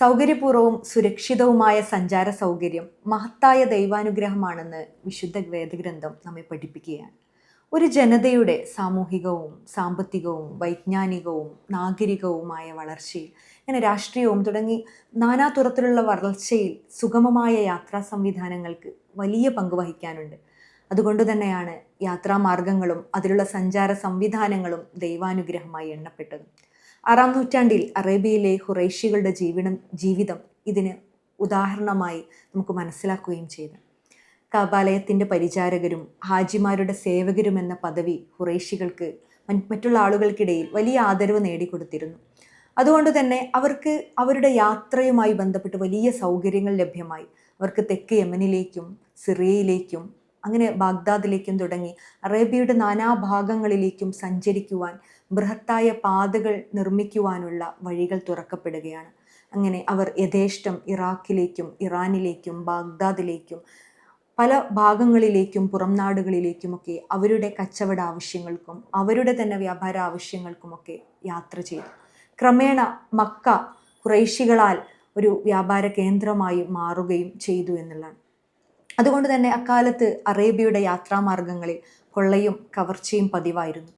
സൗകര്യപൂർവ്വവും സുരക്ഷിതവുമായ സഞ്ചാര സൗകര്യം മഹത്തായ ദൈവാനുഗ്രഹമാണെന്ന് വിശുദ്ധ വേദഗ്രന്ഥം നമ്മെ പഠിപ്പിക്കുകയാണ്. ഒരു ജനതയുടെ സാമൂഹികവും സാമ്പത്തികവും വൈജ്ഞാനികവും നാഗരികവുമായ വളർച്ചയിൽ, ഇങ്ങനെ രാഷ്ട്രീയവും തുടങ്ങി നാനാതുറത്തിലുള്ള വളർച്ചയിൽ സുഗമമായ യാത്രാ സംവിധാനങ്ങൾക്ക് വലിയ പങ്ക് വഹിക്കാനുണ്ട്. അതുകൊണ്ട് തന്നെയാണ് യാത്രാമാർഗങ്ങളും അതിലുള്ള സഞ്ചാര സംവിധാനങ്ങളും ദൈവാനുഗ്രഹമായി എണ്ണപ്പെട്ടതും. 6-ാം നൂറ്റാണ്ടിൽ അറേബ്യയിലെ ഖുറൈശികളുടെ ജീവിതം ഇതിന് ഉദാഹരണമായി നമുക്ക് മനസ്സിലാക്കുകയും ചെയ്തു. കഅബാലയത്തിൻ്റെ പരിചാരകരും ഹാജിമാരുടെ സേവകരും എന്ന പദവി ഖുറൈശികൾക്ക് മറ്റുള്ള ആളുകൾക്കിടയിൽ വലിയ ആദരവ് നേടിക്കൊടുത്തിരുന്നു. അതുകൊണ്ട് തന്നെ അവർക്ക് അവരുടെ യാത്രയുമായി ബന്ധപ്പെട്ട് വലിയ സൗകര്യങ്ങൾ ലഭ്യമായി. അവർക്ക് തെക്ക് യമനിലേക്കും സിറിയയിലേക്കും അങ്ങനെ ബാഗ്ദാദിലേക്കും തുടങ്ങി അറേബ്യയുടെ നാനാഭാഗങ്ങളിലേക്കും സഞ്ചരിക്കുവാൻ ബൃഹത്തായ പാതകൾ നിർമ്മിക്കുവാനുള്ള വഴികൾ തുറക്കപ്പെടുകയാണ്. അങ്ങനെ അവർ യഥേഷ്ടം ഇറാഖിലേക്കും ഇറാനിലേക്കും ബാഗ്ദാദിലേക്കും പല ഭാഗങ്ങളിലേക്കും പുറം നാടുകളിലേക്കുമൊക്കെ അവരുടെ കച്ചവട ആവശ്യങ്ങൾക്കും അവരുടെ തന്നെ വ്യാപാര ആവശ്യങ്ങൾക്കുമൊക്കെ യാത്ര ചെയ്തു. ക്രമേണ മക്ക ഖുറൈശികളാൽ ഒരു വ്യാപാര കേന്ദ്രമായി മാറുകയും ചെയ്തു എന്നുള്ളതാണ്. അതുകൊണ്ട് തന്നെ അക്കാലത്ത് അറേബ്യയുടെ യാത്രാമാർഗങ്ങളിൽ കൊള്ളയും കവർച്ചയും പതിവായിരുന്നു.